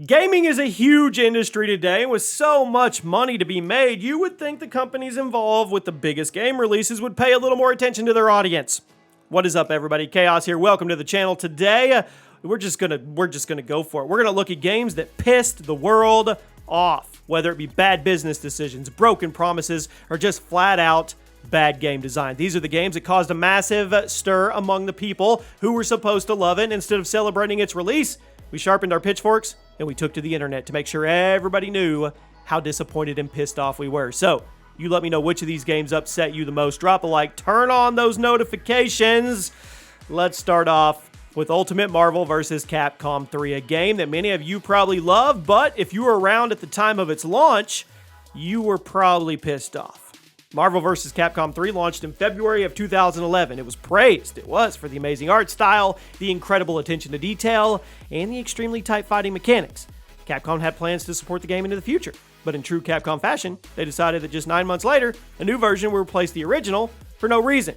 Gaming is a huge industry today. With so much money to be made, you would think the companies involved with the biggest game releases would pay a little more attention to their audience. What is up, everybody? Chaos here. Welcome to the channel. Today, we're just gonna go for it. We're gonna look at games that pissed the world off, whether it be bad business decisions, broken promises, or just flat out bad game design. These are the games that caused a massive stir among the people who were supposed to love it. Instead of celebrating its release, we sharpened our pitchforks and we took to the internet to make sure everybody knew how disappointed and pissed off we were. So, you let me know which of these games upset you the most. Drop a like, turn on those notifications. Let's start off with Ultimate Marvel vs. Capcom 3, a game that many of you probably loved, but if you were around at the time of its launch, you were probably pissed off. Marvel vs. Capcom 3 launched in February of 2011. It was praised. It was for the amazing art style, the incredible attention to detail, and the extremely tight fighting mechanics. Capcom had plans to support the game into the future, but in true Capcom fashion, they decided that just 9 months later, a new version would replace the original for no reason.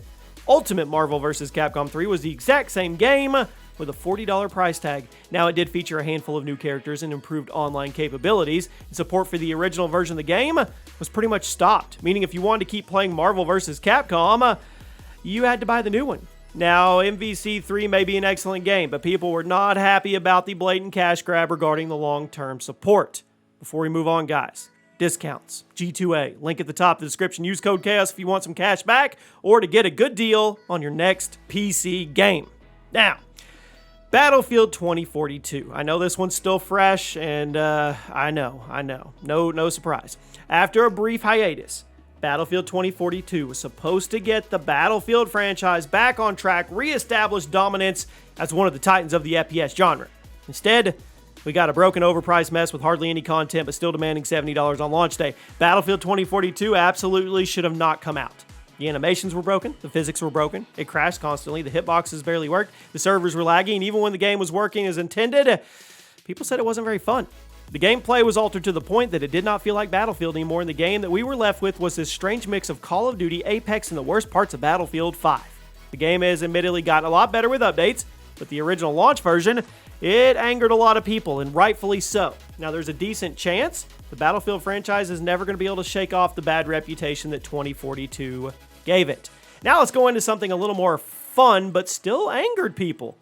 Ultimate Marvel vs. Capcom 3 was the exact same game with a $40 price tag. Now, it did feature a handful of new characters and improved online capabilities, and support for the original version of the game was pretty much stopped, meaning if you wanted to keep playing Marvel vs. Capcom, you had to buy the new one. Now, MVC3 may be an excellent game, but people were not happy about the blatant cash grab regarding the long-term support. Before we move on, guys, discounts, G2A, link at the top of the description. Use code CHAOS if you want some cash back or to get a good deal on your next PC game. Now, Battlefield 2042. I know this one's still fresh, and I know. No surprise. After a brief hiatus, Battlefield 2042 was supposed to get the Battlefield franchise back on track, reestablish dominance as one of the titans of the FPS genre. Instead, we got a broken, overpriced mess with hardly any content, but still demanding $70 on launch day. Battlefield 2042 absolutely should have not come out. The animations were broken, the physics were broken, it crashed constantly, the hitboxes barely worked, the servers were lagging, and even when the game was working as intended, people said it wasn't very fun. The gameplay was altered to the point that it did not feel like Battlefield anymore, and the game that we were left with was this strange mix of Call of Duty, Apex, and the worst parts of Battlefield 5. The game has admittedly gotten a lot better with updates, but the original launch version, it angered a lot of people, and rightfully so. Now, there's a decent chance the Battlefield franchise is never going to be able to shake off the bad reputation that 2042 gave it. Now let's go into something a little more fun, but still angered people.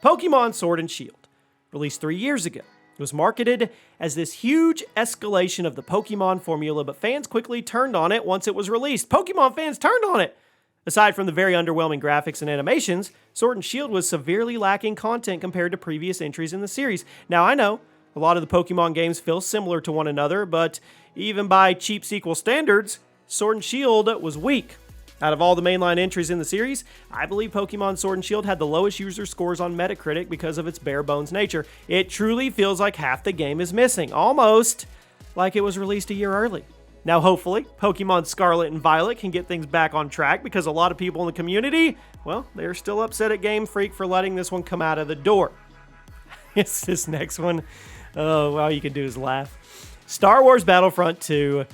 Pokemon Sword and Shield, released 3 years ago. It was marketed as this huge escalation of the Pokemon formula, but fans quickly turned on it once it was released. Pokemon fans turned on it! Aside from the very underwhelming graphics and animations, Sword and Shield was severely lacking content compared to previous entries in the series. Now, I know a lot of the Pokemon games feel similar to one another, but even by cheap sequel standards, Sword and Shield was weak. Out of all the mainline entries in the series, I believe Pokemon Sword and Shield had the lowest user scores on Metacritic because of its bare-bones nature. It truly feels like half the game is missing, almost like it was released a year early. Now, hopefully, Pokemon Scarlet and Violet can get things back on track because a lot of people in the community, well, they're still upset at Game Freak for letting this one come out of the door. It's this next one. Oh, all you can do is laugh. Star Wars Battlefront 2,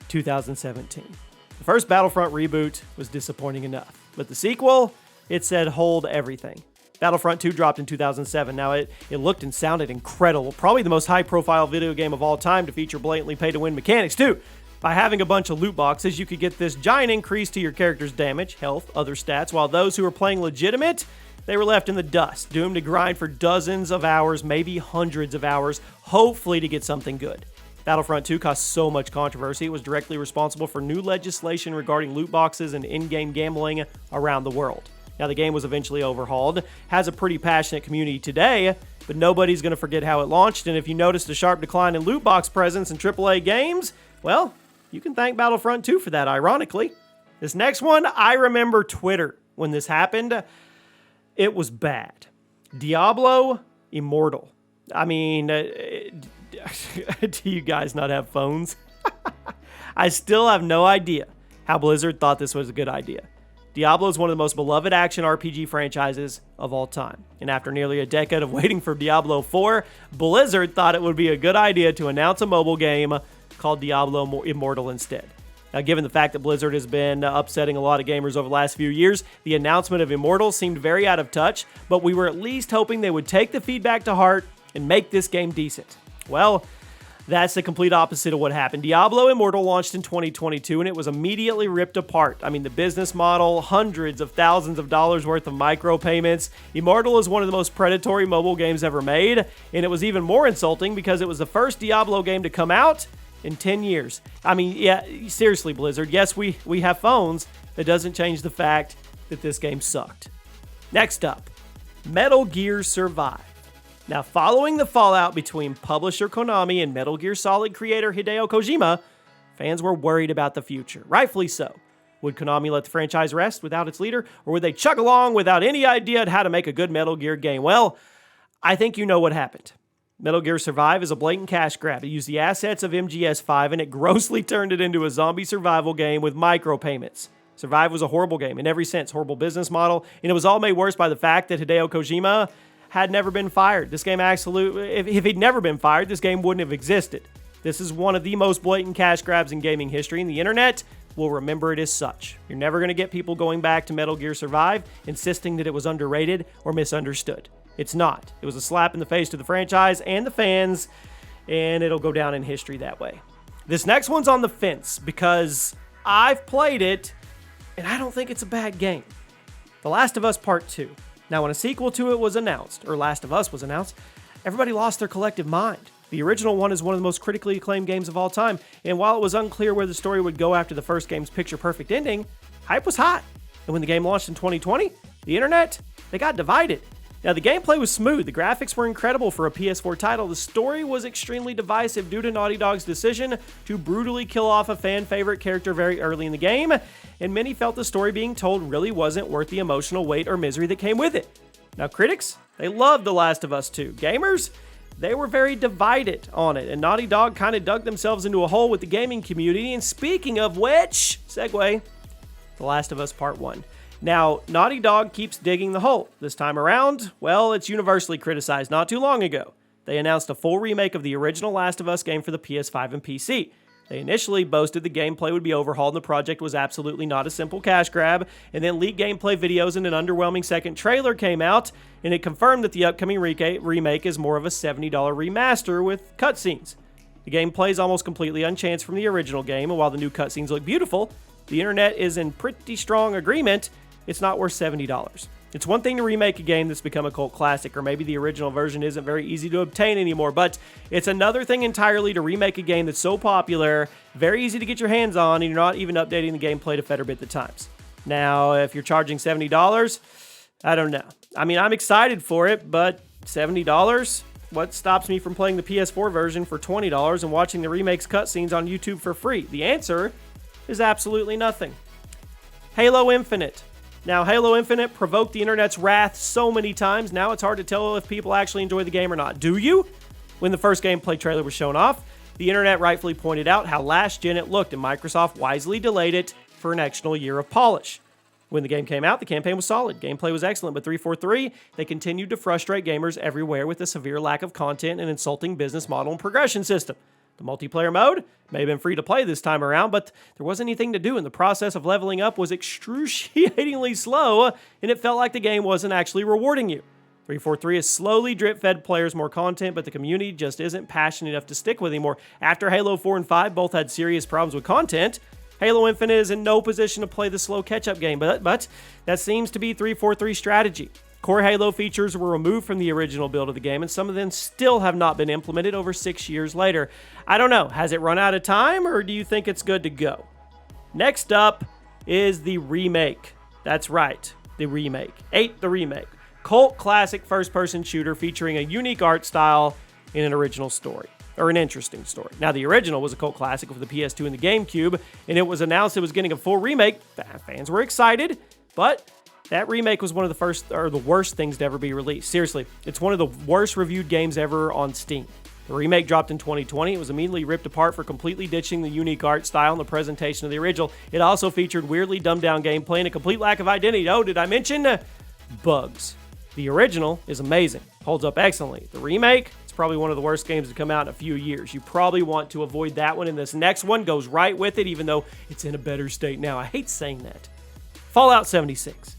2017. The first Battlefront reboot was disappointing enough, but the sequel, it said hold everything. Battlefront 2 dropped in 2007. Now, it looked and sounded incredible. Probably the most high-profile video game of all time to feature blatantly pay-to-win mechanics, too. By having a bunch of loot boxes, you could get this giant increase to your character's damage, health, other stats, while those who were playing legitimate, they were left in the dust, doomed to grind for dozens of hours, maybe hundreds of hours, hopefully to get something good. Battlefront 2 caused so much controversy, it was directly responsible for new legislation regarding loot boxes and in-game gambling around the world. Now, the game was eventually overhauled, has a pretty passionate community today, but nobody's going to forget how it launched, and if you noticed a sharp decline in loot box presence in AAA games, well, you can thank Battlefront 2 for that, ironically. This next one, I remember Twitter when this happened. It was bad. Diablo Immortal. I mean, do you guys not have phones? I still have no idea how Blizzard thought this was a good idea. Diablo is one of the most beloved action RPG franchises of all time. And after nearly a decade of waiting for Diablo 4, Blizzard thought it would be a good idea to announce a mobile game called Diablo Immortal instead. Now, given the fact that Blizzard has been upsetting a lot of gamers over the last few years, the announcement of Immortal seemed very out of touch, but we were at least hoping they would take the feedback to heart and make this game decent. Well, that's the complete opposite of what happened. Diablo Immortal launched in 2022 and it was immediately ripped apart. I mean, the business model, hundreds of thousands of dollars worth of micropayments. Immortal is one of the most predatory mobile games ever made, and it was even more insulting because it was the first Diablo game to come out in 10 years. I mean, yeah, seriously, Blizzard. Yes, we have phones. That doesn't change the fact that this game sucked. Next up, Metal Gear Survive. Now, following the fallout between publisher Konami and Metal Gear Solid creator Hideo Kojima, fans were worried about the future. Rightfully so. Would Konami let the franchise rest without its leader, or would they chug along without any idea on how to make a good Metal Gear game? Well, I think you know what happened. Metal Gear Survive is a blatant cash grab. It used the assets of MGS5 and it grossly turned it into a zombie survival game with micropayments. Survive was a horrible game in every sense, horrible business model, and it was all made worse by the fact that Hideo Kojima had never been fired. This game if he'd never been fired, this game wouldn't have existed. This is one of the most blatant cash grabs in gaming history, and the internet will remember it as such. You're never going to get people going back to Metal Gear Survive insisting that it was underrated or misunderstood. It's not. It was a slap in the face to the franchise and the fans, and it'll go down in history that way. This next one's on the fence because I've played it, and I don't think it's a bad game. The Last of Us Part 2. Now, when a sequel to it was announced, or Last of Us was announced, everybody lost their collective mind. The original one is one of the most critically acclaimed games of all time, and while it was unclear where the story would go after the first game's picture-perfect ending, hype was hot. And when the game launched in 2020, the internet, they got divided. Now, the gameplay was smooth, the graphics were incredible for a PS4 title, the story was extremely divisive due to Naughty Dog's decision to brutally kill off a fan-favorite character very early in the game, and many felt the story being told really wasn't worth the emotional weight or misery that came with it. Now, critics, they loved The Last of Us 2. Gamers, they were very divided on it, and Naughty Dog kind of dug themselves into a hole with the gaming community, and speaking of which, segue, The Last of Us Part 1. Now, Naughty Dog keeps digging the hole. This time around, well, it's universally criticized not too long ago. They announced a full remake of the original Last of Us game for the PS5 and PC. They initially boasted the gameplay would be overhauled and the project was absolutely not a simple cash grab, and then leaked gameplay videos and an underwhelming second trailer came out, and it confirmed that the upcoming remake is more of a $70 remaster with cutscenes. The gameplay is almost completely unchanged from the original game, and while the new cutscenes look beautiful, the internet is in pretty strong agreement it's not worth $70. It's one thing to remake a game that's become a cult classic, or maybe the original version isn't very easy to obtain anymore, but it's another thing entirely to remake a game that's so popular, very easy to get your hands on, and you're not even updating the gameplay to better fit the times. Now, if you're charging $70, I don't know. I mean, I'm excited for it, but $70? What stops me from playing the PS4 version for $20 and watching the remake's cutscenes on YouTube for free? The answer is absolutely nothing. Halo Infinite. Now, Halo Infinite provoked the internet's wrath so many times, now it's hard to tell if people actually enjoy the game or not. Do you? When the first gameplay trailer was shown off, the internet rightfully pointed out how last gen it looked, and Microsoft wisely delayed it for an extra year of polish. When the game came out, the campaign was solid. Gameplay was excellent, but 343, they continued to frustrate gamers everywhere with a severe lack of content and insulting business model and progression system. The multiplayer mode may have been free to play this time around, but there wasn't anything to do, and the process of leveling up was excruciatingly slow, and it felt like the game wasn't actually rewarding you. 343 has slowly drip-fed players more content, but the community just isn't passionate enough to stick with anymore. After Halo 4 and 5 both had serious problems with content, Halo Infinite is in no position to play the slow catch-up game, but that seems to be 343's strategy. Core Halo features were removed from the original build of the game, and some of them still have not been implemented over 6 years later. I don't know, has it run out of time, or do you think it's good to go? Next up is the remake. That's right, the remake. 8, the remake. Cult classic first-person shooter featuring a unique art style and an original story, or an interesting story. Now, the original was a cult classic for the PS2 and the GameCube, and it was announced it was getting a full remake. Fans were excited, but that remake was one of the first, or the worst things to ever be released. Seriously, it's one of the worst reviewed games ever on Steam. The remake dropped in 2020. It was immediately ripped apart for completely ditching the unique art style and the presentation of the original. It also featured weirdly dumbed-down gameplay and a complete lack of identity. Oh, did I mention bugs? The original is amazing, holds up excellently. The remake, it's probably one of the worst games to come out in a few years. You probably want to avoid that one, and this next one goes right with it, even though it's in a better state now. I hate saying that. Fallout 76.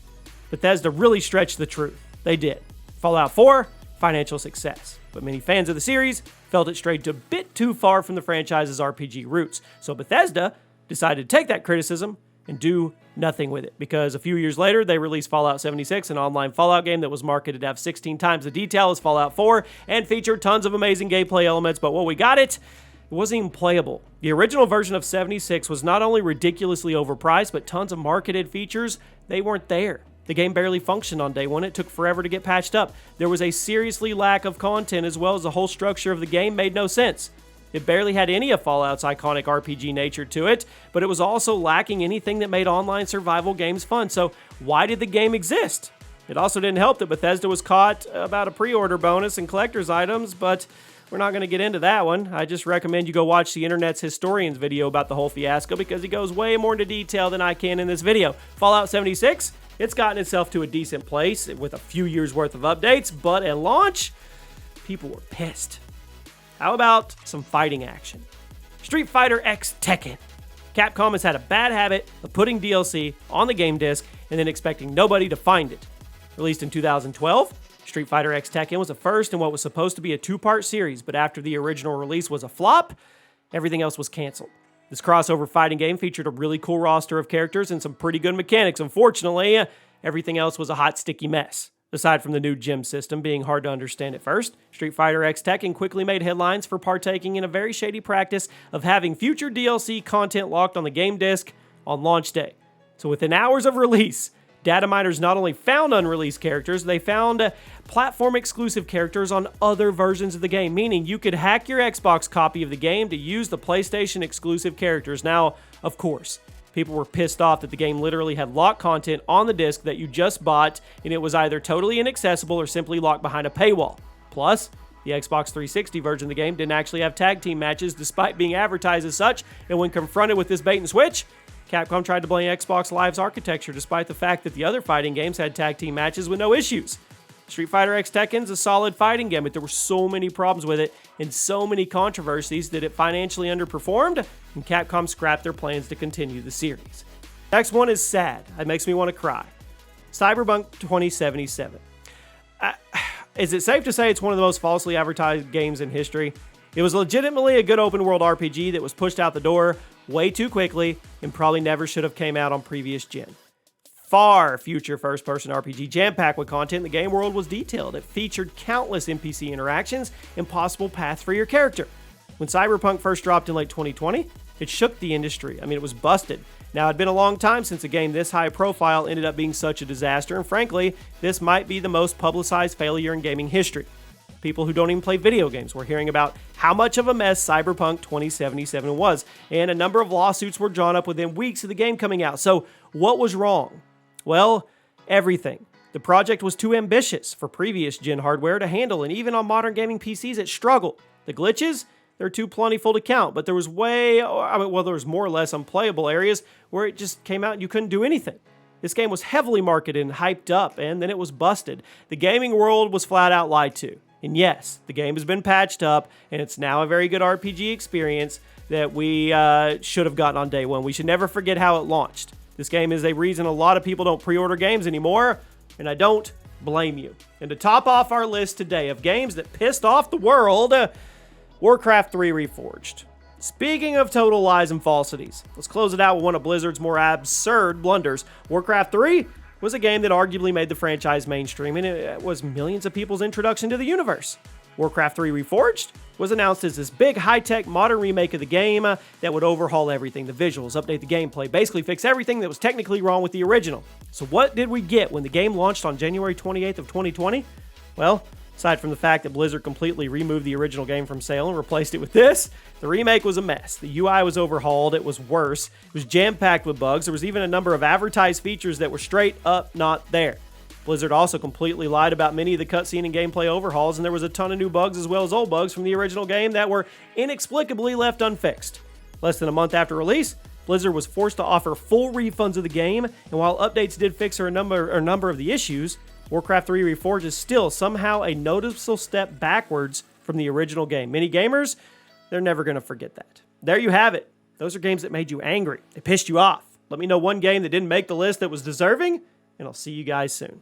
Bethesda really stretched the truth. They did. Fallout 4, financial success. but many fans of the series felt it strayed a bit too far from the franchise's RPG roots. So Bethesda decided to take that criticism and do nothing with it, because a few years later they released Fallout 76, an online Fallout game that was marketed to have 16 times the detail as Fallout 4 and featured tons of amazing gameplay elements, but when we got it, it wasn't even playable. The original version of 76 was not only ridiculously overpriced, but tons of marketed features, they weren't there. The game barely functioned on day one. It took forever to get patched up. There was a seriously lack of content, as well as the whole structure of the game made no sense. It barely had any of Fallout's iconic RPG nature to it, but it was also lacking anything that made online survival games fun. So why did the game exist? It also didn't help that Bethesda was caught about a pre-order bonus and collector's items, but we're not going to get into that one. I just recommend you go watch the internet's historian's video about the whole fiasco, because he goes way more into detail than I can in this video. Fallout 76, it's gotten itself to a decent place with a few years worth of updates, but at launch, people were pissed. How about some fighting action? Street Fighter X Tekken. Capcom has had a bad habit of putting DLC on the game disc and then expecting nobody to find it. Released in 2012, Street Fighter X Tekken was the first in what was supposed to be a two-part series, but after the original release was a flop, everything else was canceled. This crossover fighting game featured a really cool roster of characters and some pretty good mechanics. Unfortunately, everything else was a hot, sticky mess. Aside from the new gym system being hard to understand at first, Street Fighter X Tekken quickly made headlines for partaking in a very shady practice of having future DLC content locked on the game disc on launch day. So within hours of release, data miners not only found unreleased characters, they found platform-exclusive characters on other versions of the game, meaning you could hack your Xbox copy of the game to use the PlayStation-exclusive characters. Now, of course, people were pissed off that the game literally had locked content on the disc that you just bought, and it was either totally inaccessible or simply locked behind a paywall. Plus, the Xbox 360 version of the game didn't actually have tag team matches despite being advertised as such, and when confronted with this bait and switch, Capcom tried to blame Xbox Live's architecture despite the fact that the other fighting games had tag team matches with no issues. Street Fighter X Tekken's a solid fighting game, but there were so many problems with it and so many controversies that it financially underperformed, and Capcom scrapped their plans to continue the series. Next one is sad. It makes me want to cry. Cyberpunk 2077. Is it safe to say it's one of the most falsely advertised games in history? It was legitimately a good open world RPG that was pushed out the door way too quickly and probably never should have came out on previous gen. Far future first-person RPG jam-packed with content, the game world was detailed. It featured countless NPC interactions and possible paths for your character. When Cyberpunk first dropped in late 2020, it shook the industry. It was busted. Now, it'd been a long time since a game this high profile ended up being such a disaster, and frankly, this might be the most publicized failure in gaming history. People who don't even play video games were hearing about how much of a mess Cyberpunk 2077 was, and a number of lawsuits were drawn up within weeks of the game coming out. So, what was wrong? Well, everything. The project was too ambitious for previous gen hardware to handle, and even on modern gaming PCs, it struggled. The glitches? They're too plentiful to count, but there was there was more or less unplayable areas where it just came out and you couldn't do anything. This game was heavily marketed and hyped up, and then it was busted. The gaming world was flat out lied to. And yes, the game has been patched up, and it's now a very good RPG experience that we should have gotten on day one. We should never forget how it launched. This game is a reason a lot of people don't pre-order games anymore, and I don't blame you. And to top off our list today of games that pissed off the world, Warcraft 3 Reforged. Speaking of total lies and falsities, let's close it out with one of Blizzard's more absurd blunders. Warcraft 3 was a game that arguably made the franchise mainstream, and it was millions of people's introduction to the universe. Warcraft 3 Reforged was announced as this big, high-tech, modern remake of the game that would overhaul everything. The visuals, update the gameplay, basically fix everything that was technically wrong with the original. So what did we get when the game launched on January 28th of 2020? Well, aside from the fact that Blizzard completely removed the original game from sale and replaced it with this, the remake was a mess. The UI was overhauled, it was worse, it was jam-packed with bugs, there was even a number of advertised features that were straight up not there. Blizzard also completely lied about many of the cutscene and gameplay overhauls, and there was a ton of new bugs as well as old bugs from the original game that were inexplicably left unfixed. Less than a month after release, Blizzard was forced to offer full refunds of the game, and while updates did fix a number of the issues, Warcraft 3 Reforged is still somehow a noticeable step backwards from the original game. Many gamers, they're never going to forget that. There you have it. Those are games that made you angry. They pissed you off. Let me know one game that didn't make the list that was deserving, and I'll see you guys soon.